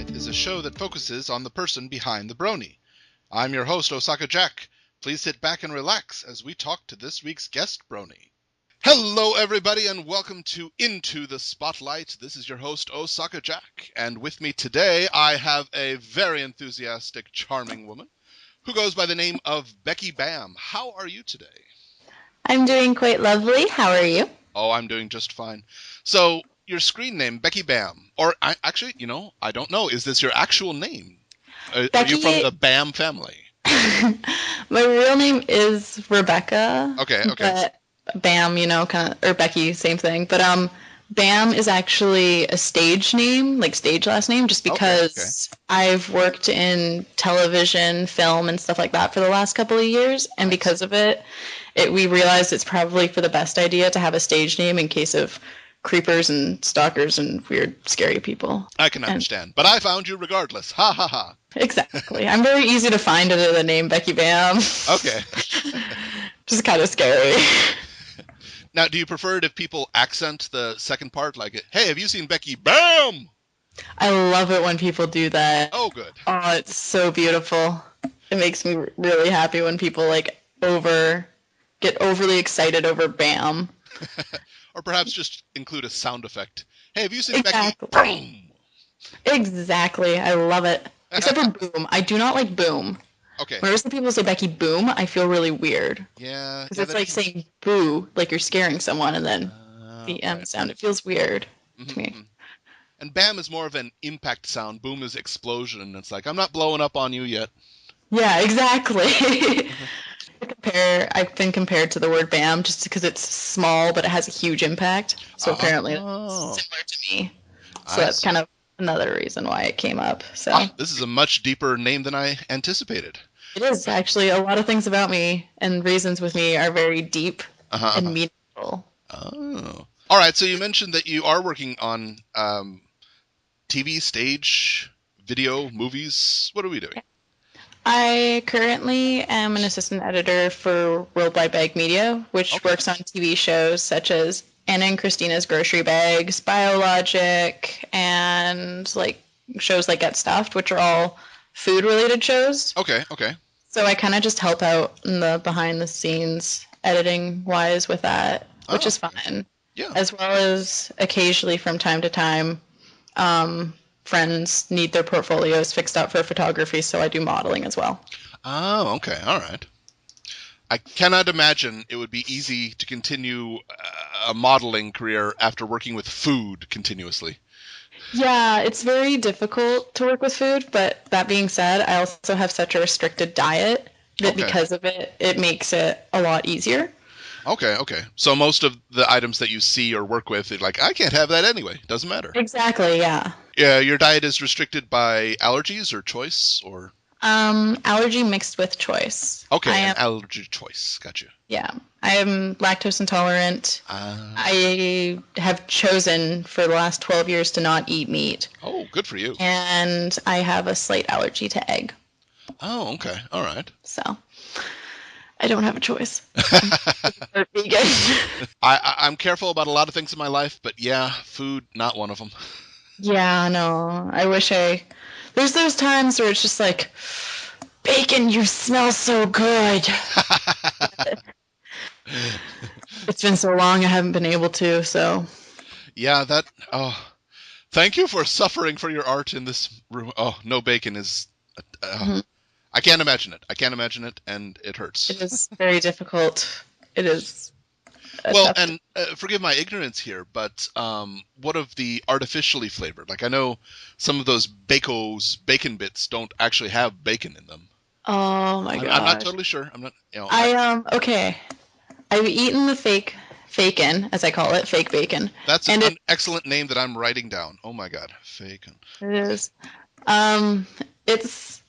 Spotlight is a show that focuses on the person behind the brony. I'm your host, Osaka Jack. Please sit back and relax as we talk to this week's guest brony. Hello, everybody, and welcome to Into the Spotlight. This is your host, Osaka Jack, and with me today I have a very enthusiastic, charming woman who goes by the name of BeckyBam. How are you today? I'm doing quite lovely. How are you? Oh, I'm doing just fine. So, your screen name, BeckyBam, or actually, I don't know. Is this your actual name? Are you from Becky, the Bam family? my real name is Rebecca, Okay. but Bam, kind of, or Becky, same thing. But Bam is actually a stage name, like stage last name, just Okay. because I've worked in television, film, and stuff like that for the last couple of years, and Nice. because of it, we realized it's probably for the best idea to have a stage name in case of creepers and stalkers and weird, scary people. I can And understand. But I found you regardless. Ha ha ha. exactly. I'm very easy to find under the name Becky Bam. Okay. Just kind of scary. Now, do you prefer it if people accent the second part, like, hey, have you seen Becky Bam? I love it when people do that. Oh, good. Oh, it's so beautiful. It makes me really happy when people get overly excited over Bam. Or perhaps just include a sound effect. Hey, have you seen Becky Exactly. Boom? Exactly. I love it. Except for Boom. I do not like Boom. Okay. Whenever some people say Becky Boom, I feel really weird. Yeah, Because yeah, it's that like doesn't. saying boo, like you're scaring someone, and then the M Right. sound. It feels weird to me. Mm-hmm. And bam is more of an impact sound. Boom is explosion. It's like, I'm not blowing up on you yet. Yeah, exactly. I've been compared to the word BAM just because it's small, but it has a huge impact. So apparently it's Oh, similar to me. So I that's kind see. of another reason why it came up. So Ah, this is a much deeper name than I anticipated. it is actually a lot of things about me and reasons with me are very deep Uh-huh, and uh-huh. meaningful. Oh. All right, so you mentioned that you are working on TV, stage, video, movies. What are we doing? I currently am an assistant editor for Worldwide Bag Media, which Okay. works on TV shows such as Anna and Christina's Grocery Bags, Biologic, and like shows like Get Stuffed, which are all food related shows. Okay. So I kind of just help out in the behind the scenes editing wise with that, which Oh, is okay. fun, Yeah. as well as occasionally from time to time um, friends need their portfolios fixed up for photography, so I do modeling as well. Oh, okay. All right. I cannot imagine it would be easy to continue a modeling career after working with food continuously. Yeah, it's very difficult to work with food, but that being said, I also have such a restricted diet that Okay. because of it, it makes it a lot easier. Okay. So most of the items that you see or work with, it's like, I can't have that anyway. Doesn't matter. Exactly, yeah. Yeah, your diet is restricted by allergies or choice or Allergy mixed with choice. I okay, an am, allergy choice. Gotcha. yeah, I am lactose intolerant. Uh, I have chosen for the last 12 years to not eat meat, oh, good for you. and I have a slight allergy to egg. Oh, okay. All right. So I don't have a choice. Or vegan. I'm careful about a lot of things in my life, but yeah, food not one of them. Yeah, no. I wish I. There's those times where it's just like, bacon, you smell so good. It's been so long I haven't been able to, so. Yeah, that. Oh, thank you for suffering for your art in this room. Oh, no bacon is. Uh, Mhm. I can't imagine it. I can't imagine it, and it hurts. It is very difficult. It is a Well, tough. and forgive my ignorance here, but what of the artificially flavored? Like I know some of those Baco's bacon bits don't actually have bacon in them. Oh my I'm not gosh. totally sure. I'm not. I okay. I've eaten the fake bacon, as I call it, fake bacon, That's and an excellent name that I'm writing down. Oh my God, bacon. it is. Um, it's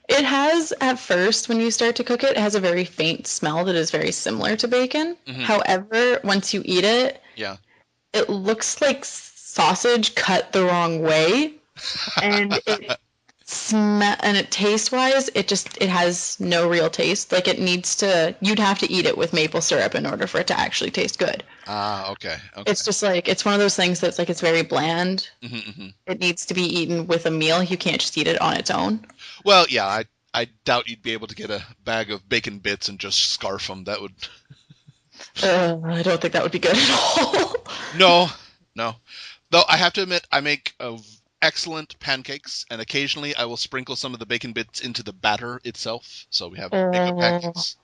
It has, at first, when you start to cook it, it has a very faint smell that is very similar to bacon. Hmm. However, once you eat it, Yeah. it looks like sausage cut the wrong way. And and it taste-wise, it has no real taste. Like you'd have to eat it with maple syrup in order for it to actually taste good. Ah, okay. It's just like, it's one of those things that's like, it's very bland. Mm-hmm. It needs to be eaten with a meal. You can't just eat it on its own. Well, yeah, I doubt you'd be able to get a bag of bacon bits and just scarf them. That would. I don't think that would be good at all. No. Though I have to admit, I make excellent pancakes, and occasionally I will sprinkle some of the bacon bits into the batter itself. So we have bacon pancakes.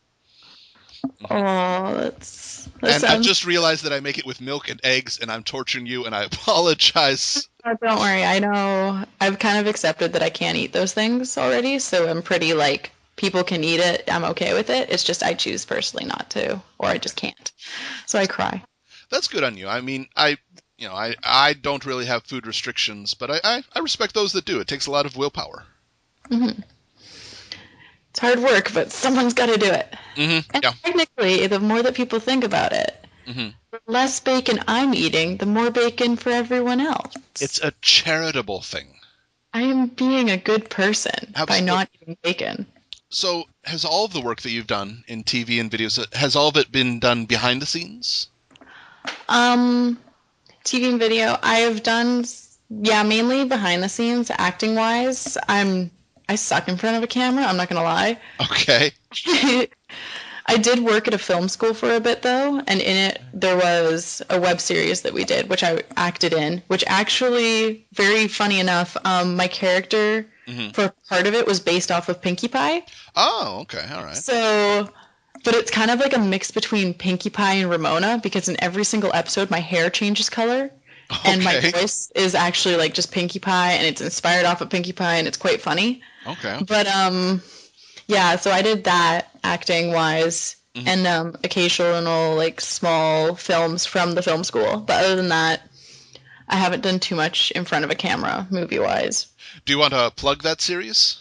Oh, that and I've just realized that I make it with milk and eggs, and I'm torturing you, and I apologize. Don't worry. I know. I've kind of accepted that I can't eat those things already, so I'm pretty like, people can eat it. I'm okay with it. It's just I choose personally not to, or I just can't. So I cry. That's good on you. I mean, I don't really have food restrictions, but I respect those that do. It takes a lot of willpower. Mm-hmm. It's hard work, but someone's got to do it. Mm-hmm. And technically, the more that people think about it, the less bacon I'm eating, the more bacon for everyone else. It's a charitable thing. I am being a good person by not eating bacon. So, has all of the work that you've done in TV and videos, has all of it been done behind the scenes? TV and video, I have done, mainly behind the scenes, acting-wise. I suck in front of a camera, I'm not going to lie. Okay. I did work at a film school for a bit, though, and in it, there was a web series that we did, which I acted in, which actually, very funny enough, my character for part of it was based off of Pinkie Pie. Oh, okay, all right. So, but it's kind of like a mix between Pinkie Pie and Ramona, because in every single episode, my hair changes color. Okay. And my voice is actually like just Pinkie Pie, and it's inspired off of Pinkie Pie, and it's quite funny. Okay. But yeah, so I did that acting wise, and occasional like small films from the film school. But other than that, I haven't done too much in front of a camera, movie wise. Do you want to plug that series,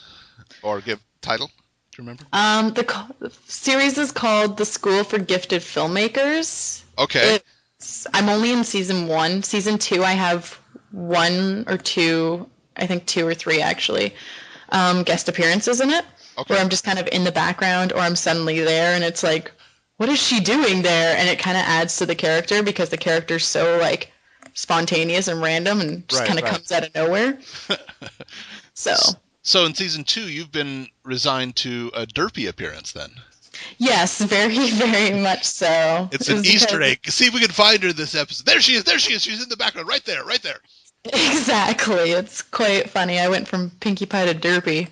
or give title? Do you remember? The series is called The School for Gifted Filmmakers. Okay. I'm only in season 1. Season 2, I have 1 or 2, I think 2 or 3 actually, guest appearances in it. Okay. Where I'm just kind of in the background, or I'm suddenly there, and it's like, what is she doing there? And it kind of adds to the character, because the character's so like spontaneous and random, and just kind of comes out of nowhere. So in season 2, you've been resigned to a derpy appearance then. Yes, very, very much so. It's an Easter egg. See if we can find her this episode. There she is. She's in the background. Right there. Exactly. It's quite funny. I went from Pinkie Pie to Derpy.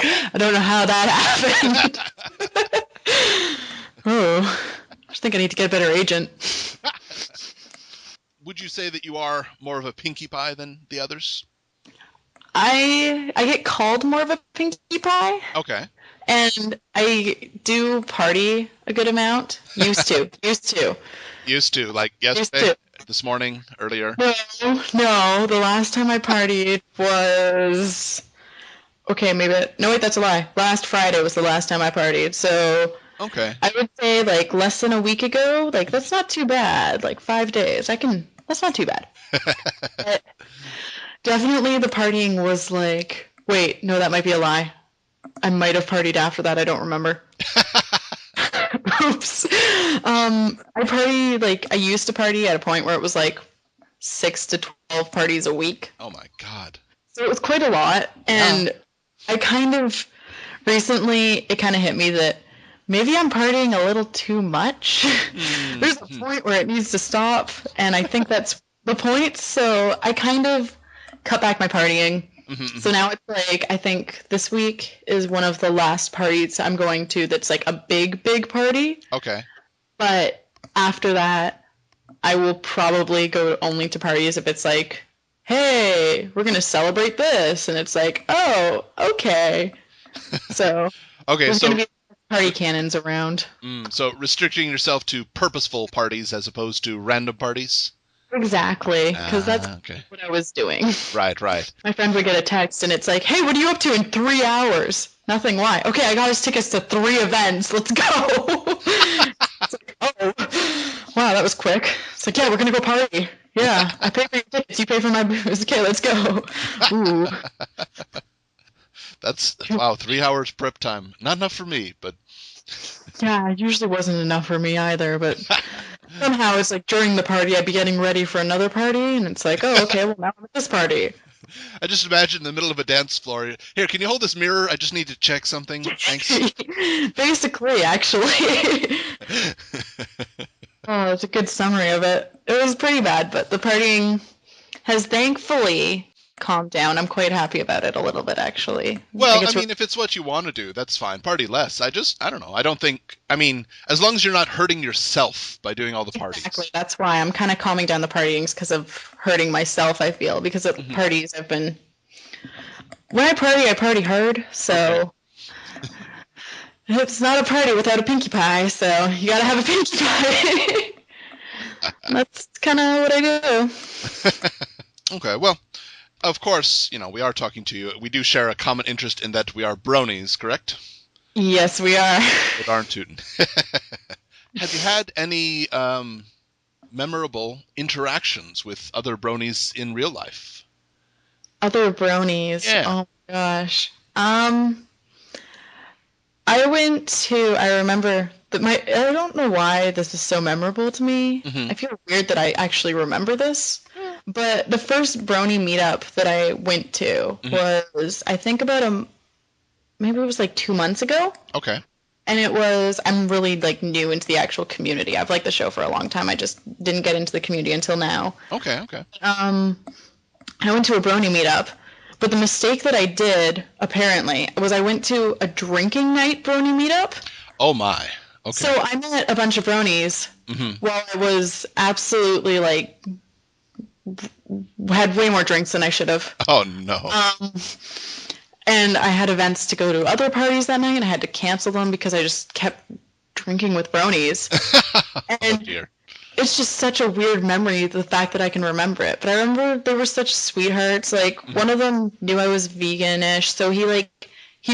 I don't know how that happened. Oh, I just think I need to get a better agent. Would you say that you are more of a Pinkie Pie than the others? I get called more of a Pinkie Pie. Okay. And I do party a good amount. Used to. Like yesterday, this morning, earlier? No. The last time I partied was... Okay, that's a lie. Last Friday was the last time I partied. So okay. I would say like less than a week ago. Like, that's not too bad. Like 5 days. That's not too bad. But definitely the partying was like... Wait, no, that might be a lie. I might have partied after that. I don't remember. Oops. I used to party at a point where it was like 6 to 12 parties a week. Oh my God. So it was quite a lot. And I kind of, recently, it kind of hit me that maybe I'm partying a little too much. There's a point where it needs to stop. And I think that's the point. So I kind of cut back my partying. So now it's like, I think this week is one of the last parties I'm going to that's like a big, big party. Okay. But after that, I will probably go only to parties if it's like, hey, we're going to celebrate this. And it's like, oh, okay. So okay, there's going to be party cannons around. So restricting yourself to purposeful parties as opposed to random parties? Exactly, because that's what I was doing. Right. My friend would get a text, and it's like, hey, what are you up to in 3 hours? Nothing, why? Okay, I got us tickets to 3 events. Let's go. It's like, oh, wow, that was quick. It's like, yeah, we're going to go party. Yeah, I pay for your tickets, you pay for my booze. Okay, let's go. Ooh. That's, wow, 3 hours prep time. Not enough for me, but Yeah, it usually wasn't enough for me either, but somehow it's like during the party I'd be getting ready for another party, and it's like, oh, okay, well now I'm at this party. I just imagine in the middle of a dance floor. Here, can you hold this mirror? I just need to check something. Thanks. Basically, actually. Oh, it's a good summary of it. It was pretty bad, but the partying has thankfully calmed down. I'm quite happy about it a little bit, actually. Well, I mean, if it's what you want to do, that's fine. Party less. I don't know. I don't think, I mean, as long as you're not hurting yourself by doing all the parties. Exactly. That's why I'm kind of calming down the partyings because of hurting myself, I feel. Because at parties, I've been. When I party hard, so. Okay. It's not a party without a pinkie pie, so you gotta have a pinkie pie. That's kind of what I do. Okay, well, of course, we are talking to you. We do share a common interest in that we are bronies, correct? Yes, we are. Darn tootin'. Have you had any memorable interactions with other bronies in real life? Other bronies? Yeah. Oh my gosh. I remember that I don't know why this is so memorable to me. I feel weird that I actually remember this. But the first brony meetup that I went to was, I think maybe it was like 2 months ago. Okay. And I'm really like new into the actual community. I've liked the show for a long time. I just didn't get into the community until now. Okay. I went to a brony meetup. But the mistake that I did, apparently, was I went to a drinking night brony meetup. Oh, my. Okay. So I met a bunch of bronies while I was absolutely, had way more drinks than I should have. Oh, no. And I had events to go to other parties that night, and I had to cancel them because I just kept drinking with bronies. And oh, dear. It's just such a weird memory, the fact that I can remember it. But I remember they were such sweethearts. Like, one of them knew I was vegan-ish, so he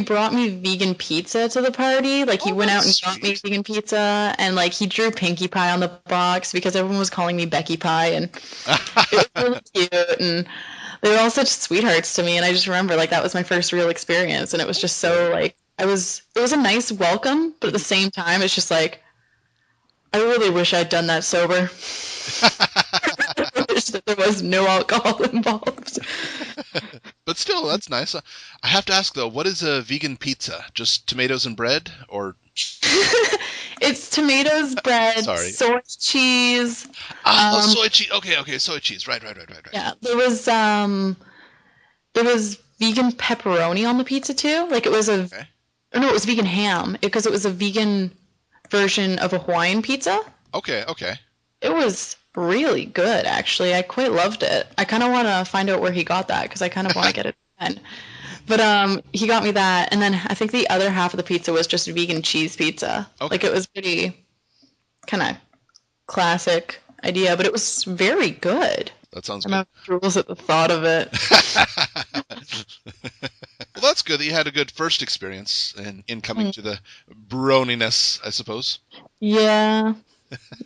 brought me vegan pizza to the party. Like, he went out and got me vegan pizza, and, he drew Pinkie Pie on the box because everyone was calling me Becky Pie, and it was really cute, and they were all such sweethearts to me, and I just remember, that was my first real experience, and it was just so, it was a nice welcome, but at the same time, it's just I really wish I'd done that sober. I wish that there was no alcohol involved. But still, that's nice. I have to ask, though, what is a vegan pizza? Just tomatoes and bread? Or it's tomatoes, bread, soy cheese. Soy cheese. Okay, soy cheese. Right. Yeah, there was vegan pepperoni on the pizza, too. It was it was vegan ham, because it was a vegan version of a Hawaiian pizza. Okay. It was really good, actually. I quite loved it. I kind of want to find out where he got that, because I kind of want to get it again. But he got me that, and then I think the other half of the pizza was just vegan cheese pizza. Okay. It was pretty kind of classic idea, but it was very good. That sounds good. I'm drools at the thought of it. Well, that's good that you had a good first experience in coming to the broniness, I suppose. Yeah.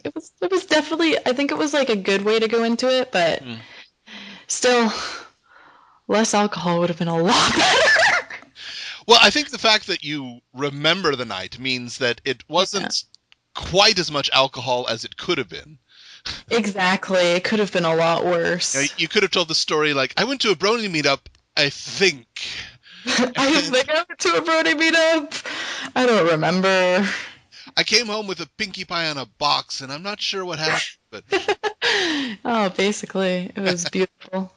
It was definitely, I think it was a good way to go into it, but still, less alcohol would have been a lot better. Well, I think the fact that you remember the night means that it wasn't quite as much alcohol as it could have been. Exactly. It could have been a lot worse. You could have told the story I went to a brony meetup, I think. I went to a brony meetup. I don't remember. I came home with a Pinkie Pie on a box, and I'm not sure what happened. But oh, basically, it was beautiful.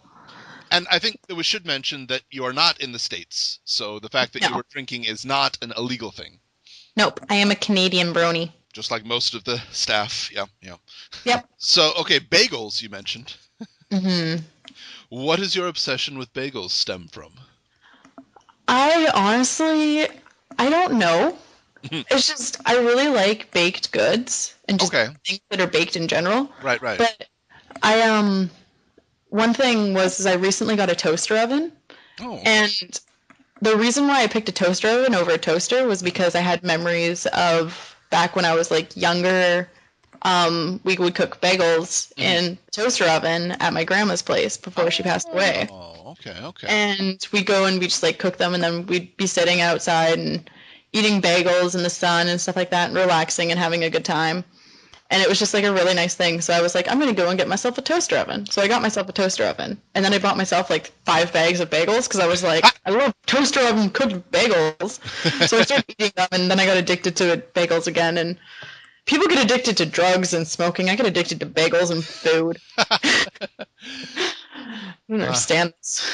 And I think that we should mention that you are not in the States, so the fact that you were drinking is not an illegal thing. Nope, I am a Canadian brony. Just like most of the staff, yeah. Yep. So, okay, bagels you mentioned. What does your obsession with bagels stem from? I don't know. It's just, I really like baked goods and just things that are baked in general. Right. But one thing is I recently got a toaster oven. Oh. And the reason why I picked a toaster oven over a toaster was because I had memories of back when I was younger, we would cook bagels in the toaster oven at my grandma's place before she passed away. Oh, okay. And we'd go and we'd just like cook them, and then we'd be sitting outside and eating bagels in the sun and stuff like that, and relaxing and having a good time. And it was just like a really nice thing. So I was like, I'm going to go and get myself a toaster oven. So I got myself a toaster oven. And then I bought myself like 5 bags of bagels because I was like, I love toaster oven cooked bagels. So I started eating them, and then I got addicted to bagels again. And people get addicted to drugs and smoking. I get addicted to bagels and food. I don't understand this.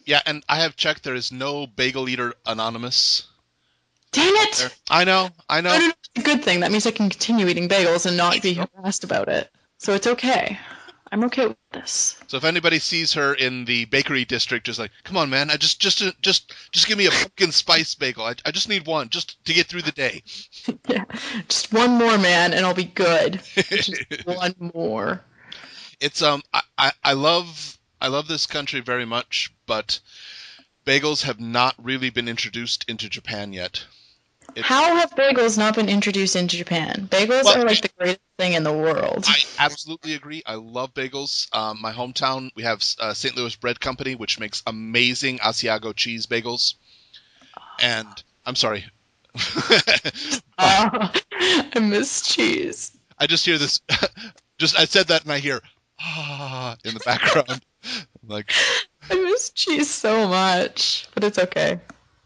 Yeah, and I have checked. There is no Bagel Eater Anonymous. Dang it! I know. I don't know. It's a good thing. That means I can continue eating bagels and not be harassed about it. So it's okay. I'm okay with this. So if anybody sees her in the bakery district, just like, come on, man, just give me a pumpkin spice bagel. I just need one, just to get through the day. Yeah, just one more, man, and I'll be good. Just one more. It's I love this country very much, but bagels have not really been introduced into Japan yet. How have bagels not been introduced into Japan? Bagels are like the greatest thing in the world. I absolutely agree. I love bagels. My hometown, we have St. Louis Bread Company, which makes amazing Asiago cheese bagels. And I'm sorry. I miss cheese. I just hear this. I said that and I hear in the background. Like, I miss cheese so much, but it's okay.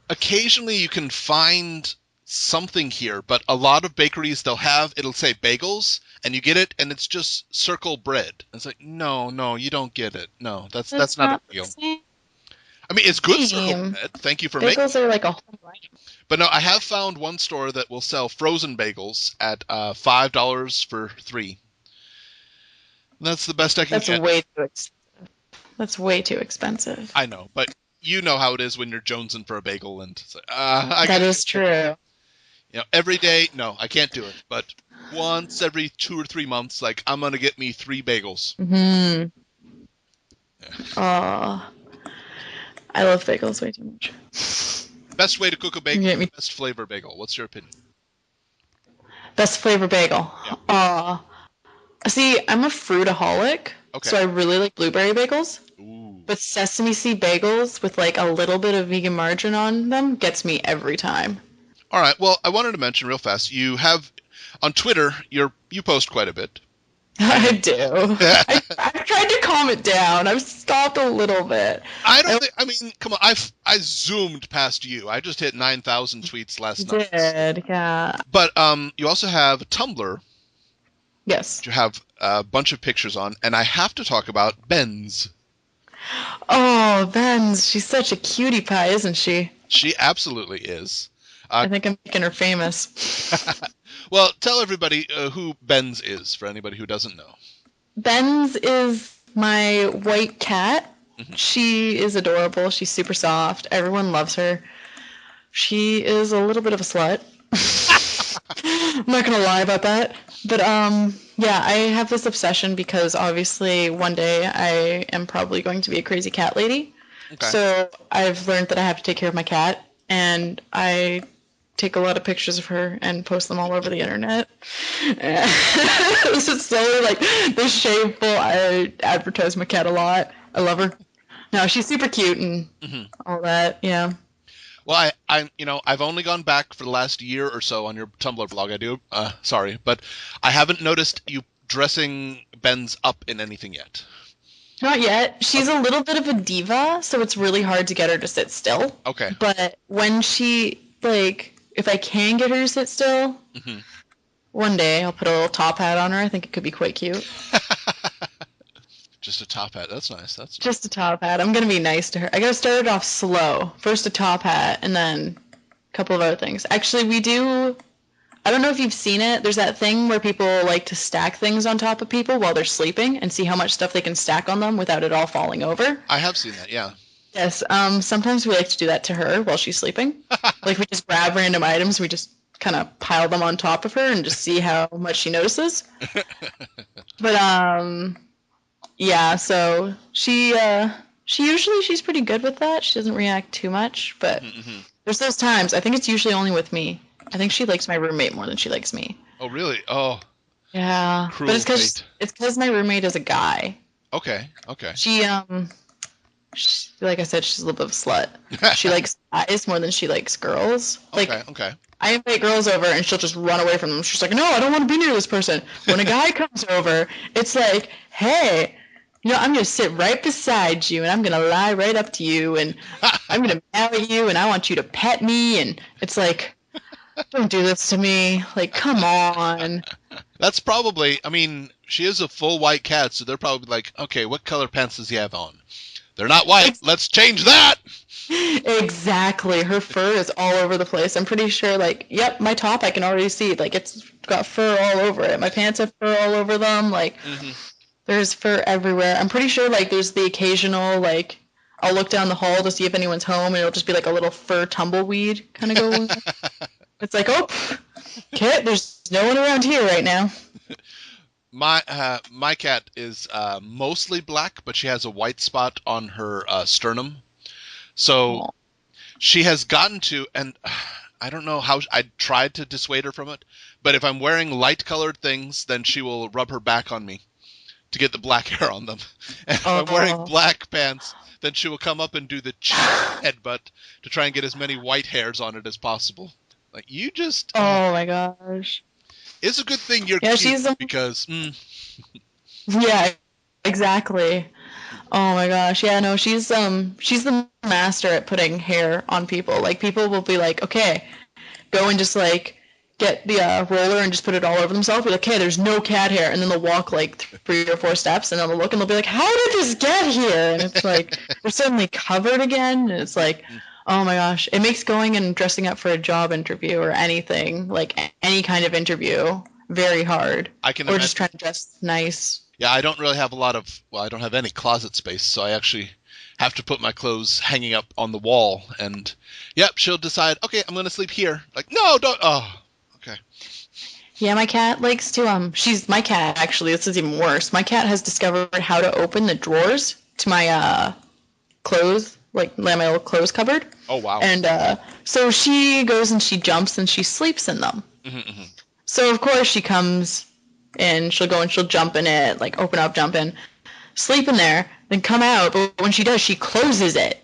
Occasionally you can find something here, but a lot of bakeries, it'll say bagels, and you get it, and it's just circle bread. It's like, no, you don't get it. No, that's not a deal. I mean, it's good circle bread. Thank you for making it. Bagels are like a whole item. But no, I have found one store that will sell frozen bagels at $5 for 3. That's the best I can get. That's way too expensive. That's way too expensive. I know, but you know how it is when you're jonesing for a bagel, and it's like, that is true. You know, every day, no, I can't do it. But once every 2 or 3 months, like, I'm gonna get me 3 bagels. Mm-hmm. Yeah. I love bagels way too much. Best way to cook a bagel, best flavor bagel. What's your opinion? Best flavor bagel. Yeah. See, I'm a fruitaholic, so I really like blueberry bagels. Ooh. But sesame seed bagels with like a little bit of vegan margarine on them gets me every time. All right. Well, I wanted to mention real fast. You have on Twitter. You post quite a bit. I do. I've tried to calm it down. I've stopped a little bit. I mean, come on. I zoomed past you. I just hit 9,000 tweets last night. Did, yeah. But you also have Tumblr. Yes. You have a bunch of pictures on, and I have to talk about Benz. Oh, Benz. She's such a cutie pie, isn't she? She absolutely is. I think I'm making her famous. Well, tell everybody who Benz is, for anybody who doesn't know. Benz is my white cat. Mm-hmm. She is adorable. She's super soft. Everyone loves her. She is a little bit of a slut. I'm not going to lie about that. But, yeah, I have this obsession because obviously one day I am probably going to be a crazy cat lady. Okay. So I've learned that I have to take care of my cat, and I take a lot of pictures of her and post them all over the internet. This is so like this shameful. I advertise my cat a lot. I love her. No, she's super cute and all that. Yeah. Well, I've only gone back for the last year or so on your Tumblr blog. I do. Sorry, but I haven't noticed you dressing Benz up in anything yet. Not yet. She's a little bit of a diva, so it's really hard to get her to sit still. Okay. But when she if I can get her to sit still, one day I'll put a little top hat on her. I think it could be quite cute. Just a top hat. That's nice. Just a top hat. I'm going to be nice to her. I got to start it off slow. First a top hat, and then a couple of other things. Actually, we do... I don't know if you've seen it. There's that thing where people like to stack things on top of people while they're sleeping and see how much stuff they can stack on them without it all falling over. I have seen that, yeah. Yes, sometimes we like to do that to her while she's sleeping. Like, we just grab random items, we just kind of pile them on top of her and just see how much she notices. But, yeah, so she's pretty good with that. She doesn't react too much, but there's those times. I think it's usually only with me. I think she likes my roommate more than she likes me. Oh, really? Oh. Yeah, Cruel but fate. it's because my roommate is a guy. Okay. She like I said, she's a little bit of a slut. She likes guys more than she likes girls. Like, Okay. I invite girls over and she'll just run away from them. She's like, no, I don't want to be near this person. When a guy comes over, it's like, hey, I'm going to sit right beside you and I'm going to lie right up to you and I'm going to meow at you and I want you to pet me. And it's like, don't do this to me. Like, come on. That's probably, I mean, she is a full white cat, so they're probably like, okay, what color pants does he have on? They're not white. Let's change that. Exactly. Her fur is all over the place. I'm pretty sure, like, yep, my top I can already see. Like, it's got fur all over it. My pants have fur all over them. Like, there's fur everywhere. I'm pretty sure, like, there's the occasional, like, I'll look down the hall to see if anyone's home, and it'll just be like a little fur tumbleweed kind of going. It's like, oh, Kit, there's no one around here right now. My cat is mostly black, but she has a white spot on her sternum. So she has gotten to, and I don't know how, I tried to dissuade her from it, but if I'm wearing light-colored things, then she will rub her back on me to get the black hair on them. And if I'm wearing black pants, then she will come up and do the cheek headbutt to try and get as many white hairs on it as possible. Like, you just... Oh, my gosh. It's a good thing you're cute, because... Yeah, exactly. Oh my gosh. Yeah, no, she's the master at putting hair on people. Like, people will be like, okay, go and just like get the roller and just put it all over themselves. Be like, okay, there's no cat hair, and then they'll walk like 3 or 4 steps, and then they'll look and they'll be like, how did this get here? And it's like they're suddenly covered again, and it's like, oh my gosh, it makes going and dressing up for a job interview or anything, like any kind of interview, very hard. Or just trying to dress nice. Yeah, I don't really have I don't have any closet space, so I actually have to put my clothes hanging up on the wall, and yep, she'll decide, okay, I'm going to sleep here. Like, no, don't, okay. Yeah, my cat likes to, my cat, actually, this is even worse. My cat has discovered how to open the drawers to my, clothes, like my little clothes cupboard. Oh, wow. And, so she goes and she jumps and she sleeps in them. So, of course, she comes and she'll go and she'll jump in it, like open up, jump in, sleep in there, then come out. But when she does, she closes it.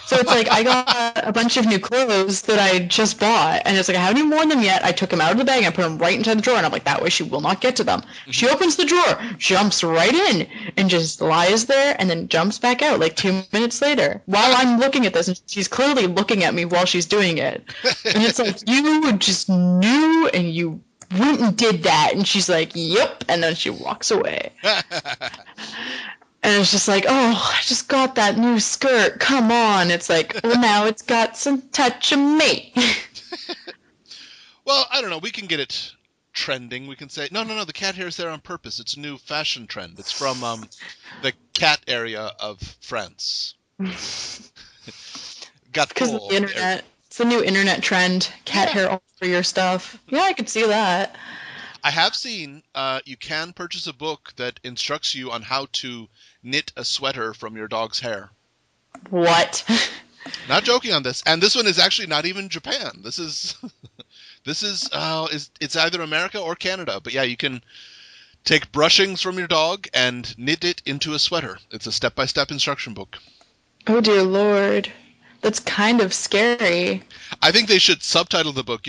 So it's like I got a bunch of new clothes that I just bought, and it's like I haven't even worn them yet. I took them out of the bag and I put them right inside the drawer, and I'm like, that way she will not get to them. She opens the drawer, jumps right in, and just lies there, and then jumps back out like 2 minutes later while I'm looking at this, and she's clearly looking at me while she's doing it. And it's like, you just knew, and you went and did that. And she's like, yep, and then she walks away. And it's just like, oh, I just got that new skirt. Come on. It's like, well, now it's got some touch of me. Well, I don't know. We can get it trending. We can say, no, the cat hair is there on purpose. It's a new fashion trend. It's from the cat area of France. Because of the internet. It's a new internet trend. Cat hair all over your stuff. Yeah, I could see that. I have seen you can purchase a book that instructs you on how to knit a sweater from your dog's hair. What? Not joking on this. And this one is actually not even Japan. This is it's either America or Canada. But yeah, you can take brushings from your dog and knit it into a sweater. It's a step-by-step instruction book. Oh dear Lord. That's kind of scary. I think they should subtitle the book,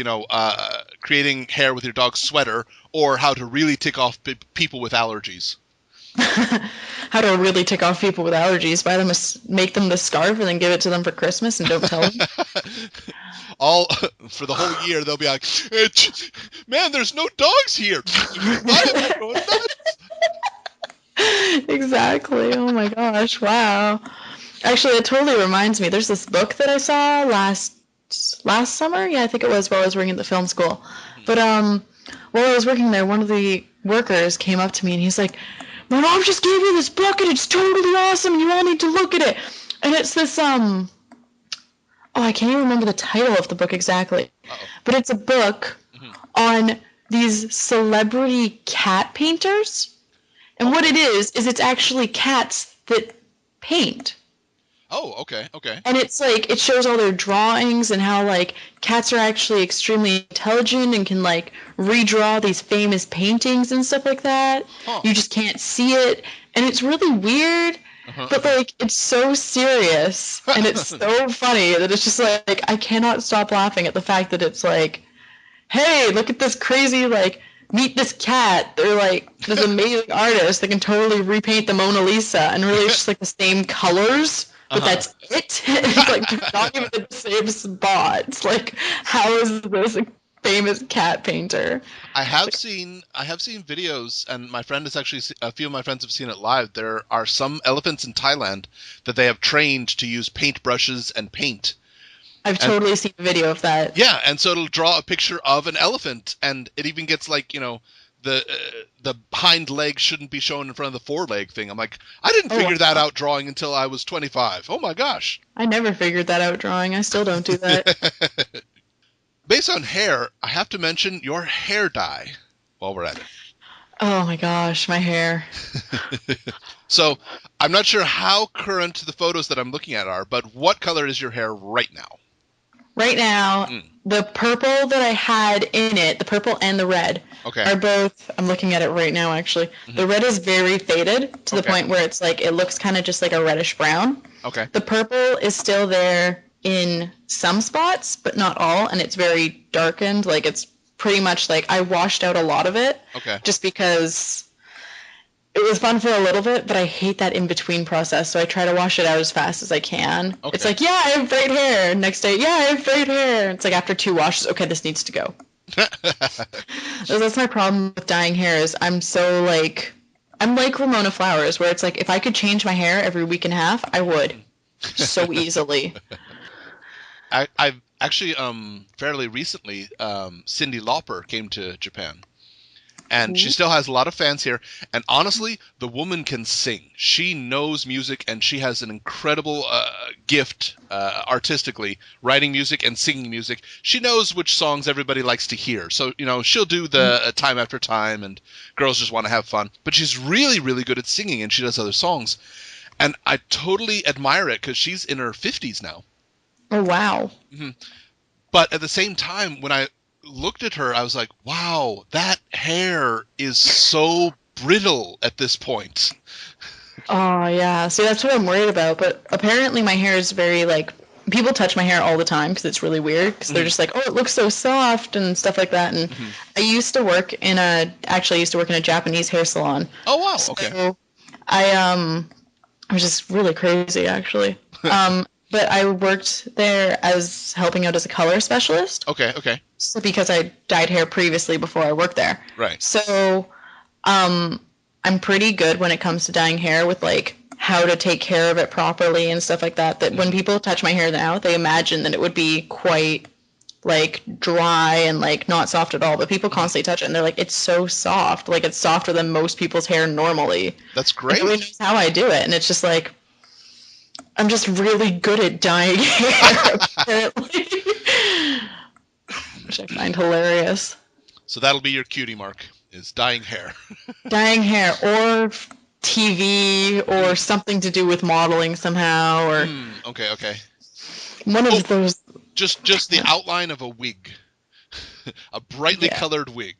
creating hair with your dog's sweater, or how to really tick off people with allergies. How to really tick off people with allergies. Make them the scarf and then give it to them for Christmas and don't tell them. All for the whole year, they'll be like, man, there's no dogs here. Why am I going nuts? Exactly. Oh my gosh. Wow. Actually, it totally reminds me. There's this book that I saw last summer. Yeah, I think it was while I was working at the film school. But while I was working there, one of the workers came up to me and he's like, my mom just gave me this book and it's totally awesome and you all need to look at it. And it's this, I can't even remember the title of the book exactly. Uh-oh. But it's a book on these celebrity cat painters. And what it is it's actually cats that paint. Oh, okay, okay. And it's like, it shows all their drawings and how, like, cats are actually extremely intelligent and can, like, redraw these famous paintings and stuff like that. Huh. You just can't see it. And it's really weird, but, like, it's so serious and it's so funny that it's just, like, I cannot stop laughing at the fact that it's like, hey, look at this crazy, like, meet this cat. They're like this amazing artist that can totally repaint the Mona Lisa, and really it's just like the same colors, but that's it. It's like not even the same spot. It's like, how is this a famous cat painter? I have seen videos, and my friend has actually a few of my friends have seen it live. There are some elephants in Thailand that they have trained to use paintbrushes and paint. I've totally seen a video of that. Yeah, and so it'll draw a picture of an elephant, and it even gets like, the hind leg shouldn't be shown in front of the foreleg thing. I'm like, I didn't figure that out drawing until I was 25. Oh my gosh. I never figured that out drawing. I still don't do that. Based on hair, I have to mention your hair dye while we're at it. Oh my gosh, my hair. So, I'm not sure how current the photos that I'm looking at are, but what color is your hair right now? Right now, the purple that I had in it, the purple and the red, are both, I'm looking at it right now actually, the red is very faded to the point where it's like, it looks kind of just like a reddish brown. Okay. The purple is still there in some spots, but not all, and it's very darkened, like it's pretty much like, I washed out a lot of it, just because it was fun for a little bit, but I hate that in-between process, so I try to wash it out as fast as I can. Okay. It's like, yeah, I have bright hair. Next day, yeah, I have bright hair. It's like after 2 washes, okay, this needs to go. So that's my problem with dyeing hair is I'm like Ramona Flowers, where it's like, if I could change my hair every week and a half, I would. So easily. I've actually, fairly recently, Cyndi Lauper came to Japan. And she still has a lot of fans here. And honestly, the woman can sing. She knows music, and she has an incredible gift artistically, writing music and singing music. She knows which songs everybody likes to hear. So, she'll do the Time After Time, and Girls Just Want to Have Fun. But she's really, really good at singing, and she does other songs. And I totally admire it, because she's in her 50s now. Oh, wow. Mm-hmm. But at the same time, when I looked at her, I was like, wow, that hair is so brittle at this point. Oh, yeah. See, that's what I'm worried about. But apparently my hair is very, like, people touch my hair all the time because it's really weird. Because they're just like, oh, it looks so soft and stuff like that. And I used to work in a Japanese hair salon. Oh, wow. So okay. I was just really crazy, actually. But I worked there as helping out as a color specialist. Okay. So because I dyed hair previously before I worked there. Right. So I'm pretty good when it comes to dyeing hair with, like, how to take care of it properly and stuff like that. That when people touch my hair now, they imagine that it would be quite, like, dry and, like, not soft at all. But people constantly touch it, and they're like, it's so soft. Like, it's softer than most people's hair normally. That's great. Nobody knows how I do it, and it's just like, I'm just really good at dyeing hair, apparently. Which I find hilarious. So that'll be your cutie mark, is dyeing hair. Dyeing hair, or TV, or something to do with modeling somehow, or... Okay. One of those... Just the outline of a wig. A brightly colored wig.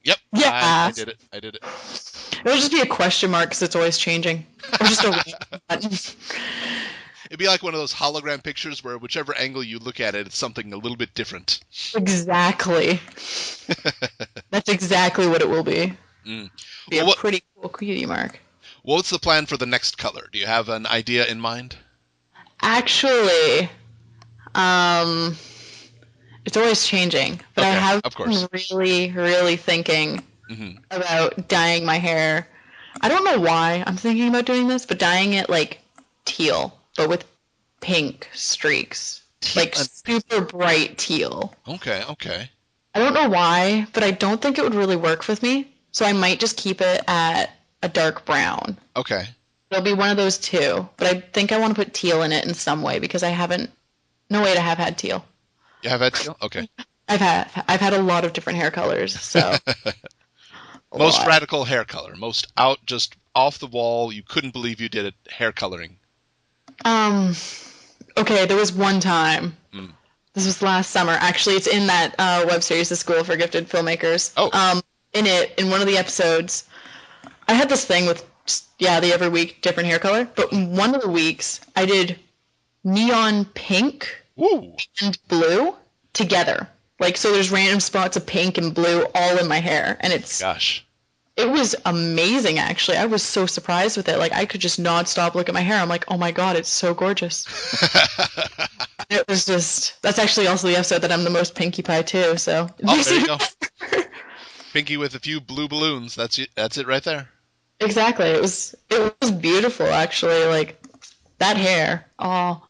Yep, yeah. I did it. It'll just be a question mark, because it's always changing. Or just a button. It'd be like one of those hologram pictures where whichever angle you look at it, it's something a little bit different. Exactly. That's exactly what it will be. Be a pretty cool cutie mark. What's the plan for the next color? Do you have an idea in mind? Actually, it's always changing. But I have been really, really thinking about dyeing my hair. I don't know why I'm thinking about doing this, but dyeing it, like, teal, but with pink streaks. Like, super bright teal. Okay. I don't know why, but I don't think it would really work with me. So I might just keep it at a dark brown. Okay. It'll be one of those two. But I think I want to put teal in it in some way, because I haven't... No way to have had teal. You have had teal? Okay. I've had a lot of different hair colors, so... Most radical hair color. Most out, just off the wall, you couldn't believe you did it, hair coloring. Okay, there was one time. This was last summer. Actually, it's in that web series, The School for Gifted Filmmakers. Oh. In one of the episodes, I had this thing with, the every week different hair color. But one of the weeks, I did neon pink and blue together. Like, so there's random spots of pink and blue all in my hair. And it was amazing, actually. I was so surprised with it. Like, I could just nonstop look at my hair. I'm like, oh my God, it's so gorgeous. It was just, that's actually also the episode that I'm the most Pinkie Pie too, so. Oh, there you go. Pinkie with a few blue balloons. That's it right there. Exactly. It was beautiful, actually. Like, that hair. Oh.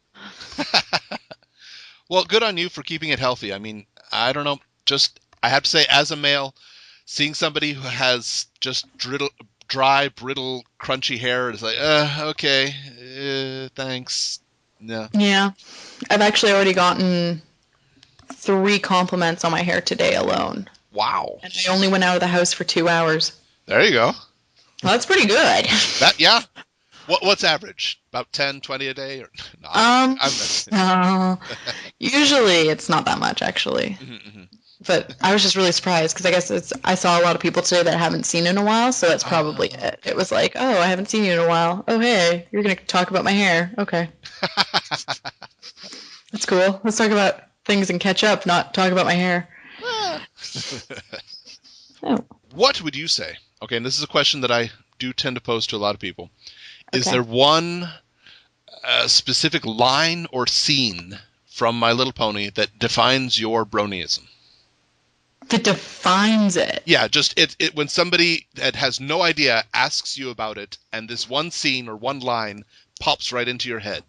Well, good on you for keeping it healthy. I mean, I don't know. I have to say, as a male, seeing somebody who has just dry, brittle, crunchy hair is like, okay, thanks. No. Yeah. I've actually already gotten 3 compliments on my hair today alone. Wow. And I only went out of the house for 2 hours. There you go. Well, that's pretty good. Yeah. What's average? About 10, 20 a day? Or no. Usually it's not that much, actually. But I was just really surprised because I guess I saw a lot of people today that I haven't seen in a while, so that's probably it. It was like, oh, I haven't seen you in a while. Oh, hey, you're going to talk about my hair. Okay. That's cool. Let's talk about things and catch up, not talk about my hair. Oh. What would you say? Okay, and this is a question that I do tend to pose to a lot of people. Is there one specific line or scene from My Little Pony that defines your bronyism? That defines it? Yeah, just it when somebody that has no idea asks you about it, and this one scene or one line pops right into your head.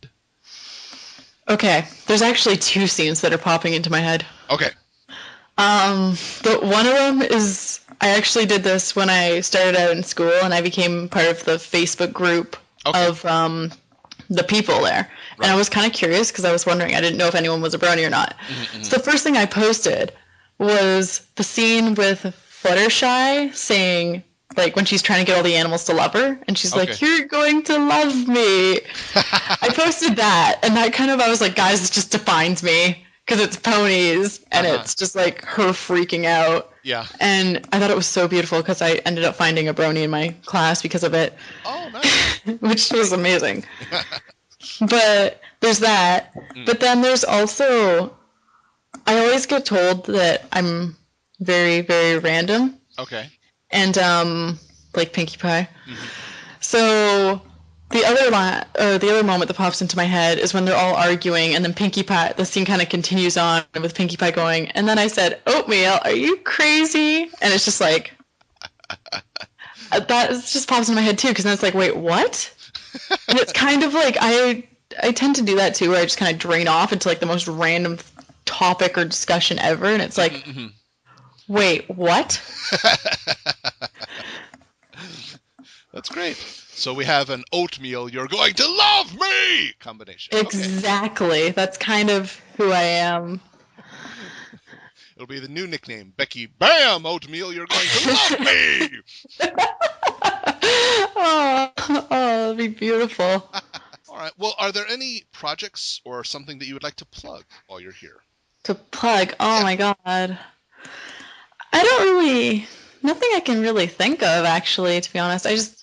Okay, there's actually 2 scenes that are popping into my head. Okay. But one of them is, I actually did this when I started out in school, and I became part of the Facebook group of the people there. Right. And I was kind of curious because I was wondering, I didn't know if anyone was a brony or not. So the first thing I posted was the scene with Fluttershy saying, like, when she's trying to get all the animals to love her, and she's like, you're going to love me. I posted that, and that kind of, I was like, guys, this just defines me, because it's ponies, and it's just, like, her freaking out. Yeah. And I thought it was so beautiful, because I ended up finding a brony in my class because of it. Oh, nice. Which was amazing. But there's that. But then there's also, I always get told that I'm very, very random. Okay. And, like Pinkie Pie. So the other moment that pops into my head is when they're all arguing, and then Pinkie Pie, the scene kind of continues on with Pinkie Pie going, and then I said, Oatmeal, are you crazy? And it's just like, that just pops in my head too, because then it's like, wait, what? And it's kind of like, I tend to do that too, where I just kind of drain off into like the most random topic or discussion ever, and it's like, wait, what? That's great. So we have an oatmeal, you're going to love me combination. Exactly. Okay. That's kind of who I am. It'll be the new nickname, BeckyBam Oatmeal, you're going to love me. Oh, that'd be beautiful. All right. Well, are there any projects or something that you would like to plug while you're here? To plug? Oh, my God. Nothing I can really think of, actually, to be honest. I just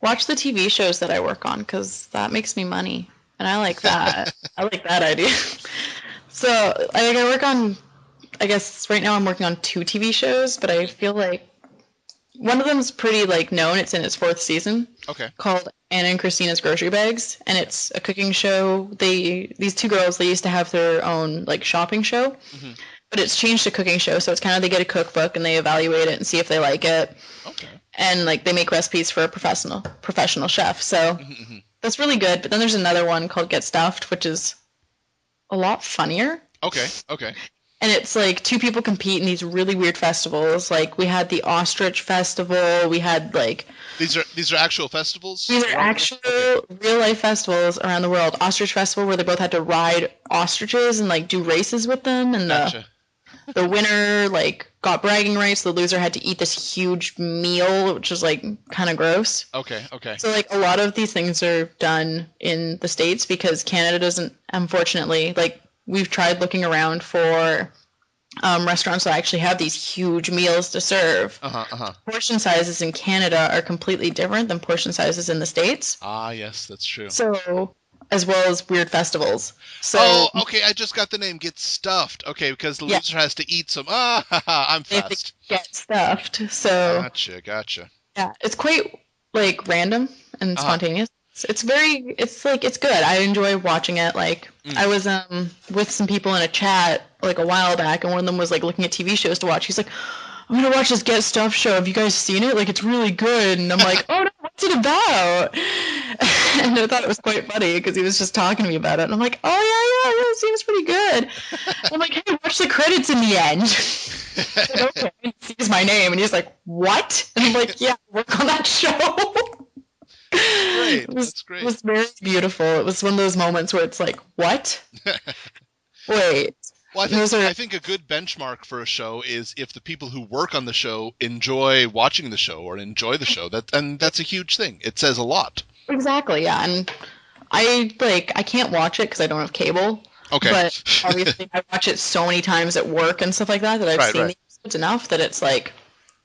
watch the TV shows that I work on, because that makes me money, and I like that. I like that idea. So, I work on, I guess right now I'm working on 2 TV shows, but I feel like one of them is pretty, like, known. It's in its 4th season. Okay. Called Anna and Christina's Grocery Bags, and it's a cooking show. These 2 girls, they used to have their own, like, shopping show. But it's changed to cooking show, so it's kind of they get a cookbook and they evaluate it and see if they like it. Okay. And like they make recipes for a professional chef. So that's really good. But then there's another one called Get Stuffed, which is a lot funnier. Okay. And it's like 2 people compete in these really weird festivals. Like we had the Ostrich Festival. We had like these are actual festivals. These are actual real life festivals around the world. Ostrich Festival, where they both had to ride ostriches and like do races with them, and Gotcha. the winner like got bragging rights. The loser had to eat this huge meal, which was like kind of gross. Okay. So like a lot of these things are done in the States because Canada doesn't, unfortunately, like we've tried looking around for restaurants that actually have these huge meals to serve. Portion sizes in Canada are completely different than portion sizes in the States. Ah, yes, that's true. So, as well as weird festivals. So, oh, okay, I just got the name. Get stuffed. Okay, because the loser has to eat some. I'm they have to fast. get stuffed. So, Gotcha. yeah, it's quite like random and spontaneous. It's good. I enjoy watching it. Like I was with some people in a chat like a while back, and one of them was like looking at TV shows to watch. He's like, "I'm gonna watch this Get Stuffed show. Have you guys seen it? Like it's really good." And I'm like, "Oh no, what's it about?" And I thought it was quite funny because he was just talking to me about it, and I'm like, "Oh yeah, it seems pretty good." I'm like, "Hey, watch the credits in the end." Like, okay, and he sees my name, and he's like, "What?" And I'm like, "Yeah, work on that show." Great. That's great. It was very beautiful. It was one of those moments where it's like, what? Wait. Well, I think a good benchmark for a show is if the people who work on the show enjoy watching the show or enjoy the show. That's a huge thing. It says a lot. Exactly, yeah. And I can't watch it because I don't have cable. Okay. But obviously I watch it so many times at work and stuff like that I've seen the episodes enough that it's like,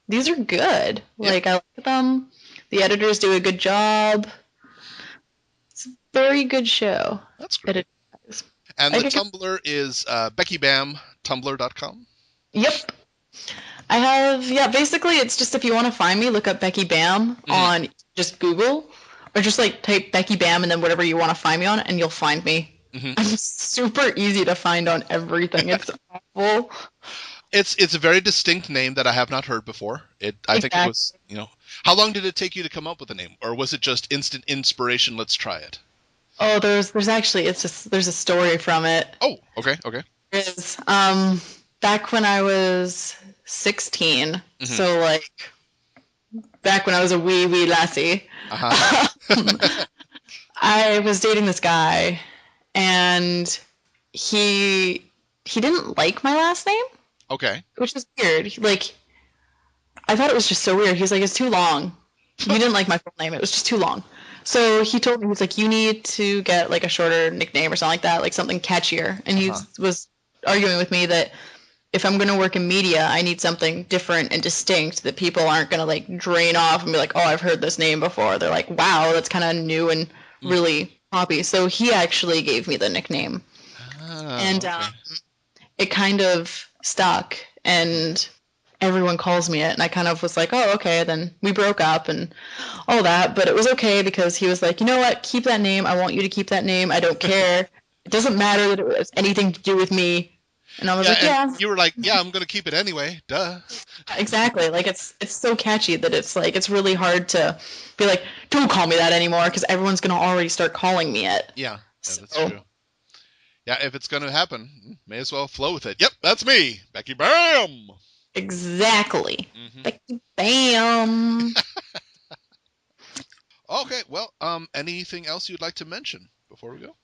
these are good. Like, I like them. The editors do a good job. It's a very good show. That's great. And the Tumblr is BeckyBam, tumblr.com? Yep. I have, basically it's just if you want to find me, look up BeckyBam on just Google, or just like type BeckyBam and then whatever you want to find me on, and you'll find me. I'm super easy to find on everything. It's awful. It's a very distinct name that I have not heard before. I think it was, how long did it take you to come up with a name? Or was it just instant inspiration, let's try it? Oh, there's actually, there's a story from it. Oh, okay. Is, back when I was 16, so like, back when I was a wee lassie, I was dating this guy, and he didn't like my last name. Okay. Which is weird. Like, I thought it was just so weird. He's like, it's too long. He didn't like my full name. It was just too long. So he told me, he's like, you need to get like a shorter nickname or something like that, like something catchier. And he was arguing with me that if I'm going to work in media, I need something different and distinct that people aren't going to like drain off and be like, oh, I've heard this name before. They're like, wow, that's kind of new and really poppy. So he actually gave me the nickname. And it kind of stuck, and everyone calls me it, and I kind of was like, oh, okay. Then we broke up and all that, but it was okay because he was like, you know what, keep that name. I want you to keep that name. I don't care. It doesn't matter that it has anything to do with me. And I was like, yeah. You were like, yeah, I'm going to keep it anyway. Duh. Exactly. Like, it's so catchy that it's like, it's really hard to be like, don't call me that anymore, because everyone's going to already start calling me it. Yeah, that's true. Yeah, if it's going to happen, may as well flow with it. Yep, that's me, Becky Bam. Exactly. Becky Bam. Okay, well, anything else you'd like to mention before we go?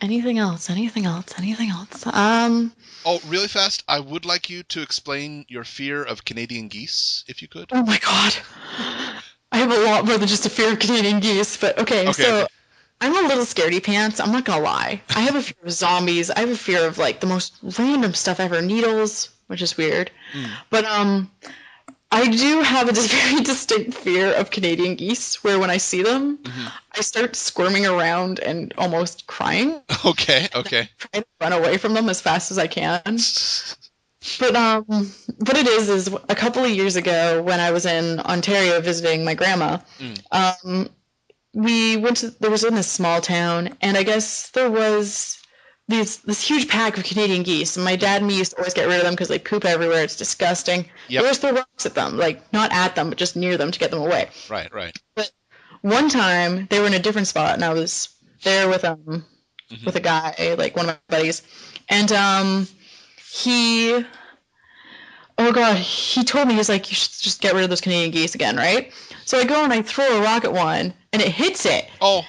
Anything else? Oh, really fast, I would like you to explain your fear of Canadian geese, if you could. Oh my god. I have a lot more than just a fear of Canadian geese, but okay. So I'm a little scaredy pants. I'm not gonna lie. I have a fear of zombies. I have a fear of like the most random stuff ever. Needles, which is weird. But I do have a very distinct fear of Canadian geese, where when I see them, I start squirming around and almost crying. Okay. Trying to run away from them as fast as I can. But what it is a couple of years ago when I was in Ontario visiting my grandma, there was in this small town, and I guess there was this huge pack of Canadian geese, and my dad and me used to always get rid of them because they poop everywhere. It's disgusting. Yep. We always throw rocks at them, like not at them, but just near them to get them away. Right. But one time they were in a different spot, and I was there with a guy, like one of my buddies, and he told me, he's like, you should just get rid of those Canadian geese again, right? So I go and I throw a rock at one, and it hits it. Oh.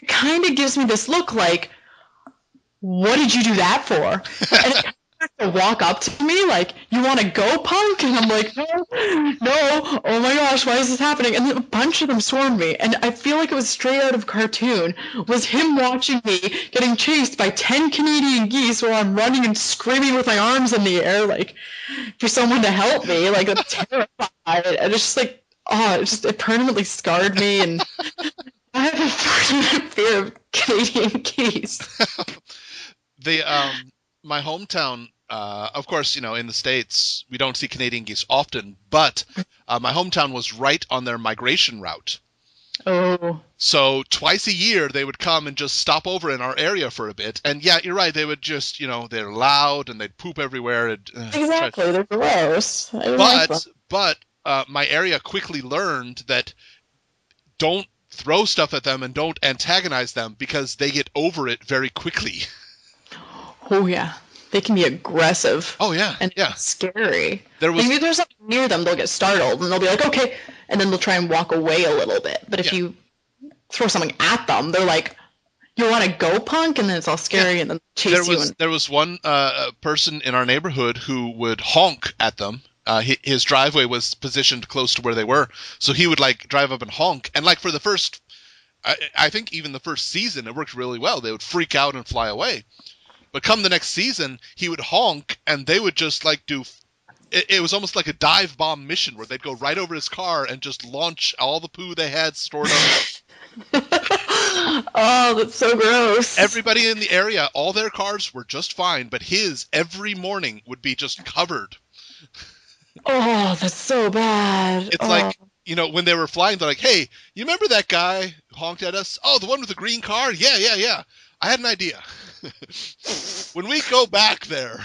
It kind of gives me this look like, what did you do that for? And it starts to walk up to me like, "You want to go, punk?" And I'm like, "No, no, oh my gosh, why is this happening?" And then a bunch of them swarmed me, and I feel like it was straight out of cartoon. Was him watching me getting chased by 10 Canadian geese while I'm running and screaming with my arms in the air, like, for someone to help me. Like, I'm terrified. And it's just like, oh, it permanently scarred me, and I have a permanent fear of Canadian geese. My hometown, of course, in the States, we don't see Canadian geese often, but my hometown was right on their migration route. Oh. So twice a year, they would come and just stop over in our area for a bit. And yeah, you're right. They would just, they're loud and they'd poop everywhere. Exactly. They're gross. But my area quickly learned that don't throw stuff at them and don't antagonize them because they get over it very quickly. Oh, yeah. They can be aggressive. Oh, yeah. And scary. Maybe there's something near them, they'll get startled, and they'll be like, okay, and then they'll try and walk away a little bit. But if you throw something at them, they're like, "You want to go, punk?" And then it's all scary, and then chase you. There was one person in our neighborhood who would honk at them. His driveway was positioned close to where they were, so he would drive up and honk. And for the first, I think even the first season, it worked really well. They would freak out and fly away. But come the next season, he would honk, and they would just do. It was almost like a dive bomb mission where they'd go right over his car and just launch all the poo they had stored up. Oh, that's so gross. Everybody in the area, all their cars were just fine, but his every morning would be just covered. Oh, that's so bad. It's like, when they were flying, they're like, "Hey, you remember that guy who honked at us? Oh, the one with the green car? Yeah. I had an idea. When we go back there."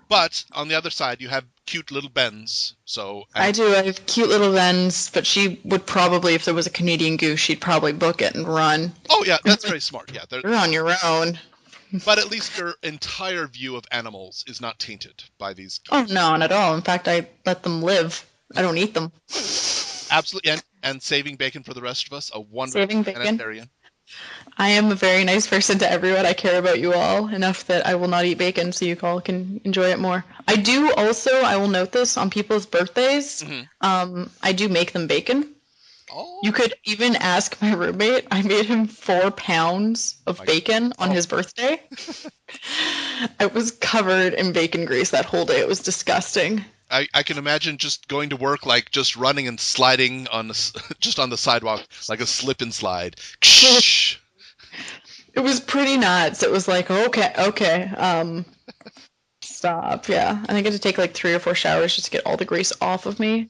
But on the other side, you have cute little Bens. So I do. I have cute little Bens, but she would probably, if there was a Canadian goose, she'd probably book it and run. Oh, yeah, that's very smart. Yeah, you're on your own. But at least your entire view of animals is not tainted by these geese. Oh, no, not at all. In fact, I let them live. I don't eat them. Absolutely. And saving bacon for the rest of us, a wonderful planetarian. I am a very nice person to everyone. I care about you all enough that I will not eat bacon so you all can enjoy it more. I do also, I will note this, on people's birthdays, I do make them bacon. Oh. You could even ask my roommate. I made him 4 pounds of bacon on his birthday. I was covered in bacon grease that whole day. It was disgusting. I can imagine just going to work, just running and sliding just on the sidewalk, like a slip and slide. It was pretty nuts. It was like, okay, stop. Yeah, I think I had to take 3 or 4 showers just to get all the grease off of me.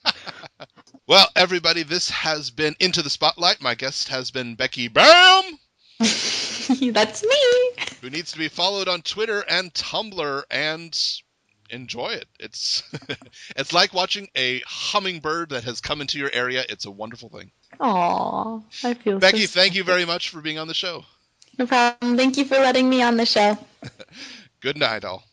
Well, everybody, this has been Into the Spotlight. My guest has been BeckyBam. That's me. Who needs to be followed on Twitter and Tumblr and enjoy it. It's like watching a hummingbird that has come into your area. It's a wonderful thing. Aw, I feel Becky, thank you very much for being on the show. No problem. Thank you for letting me on the show. Good night, all.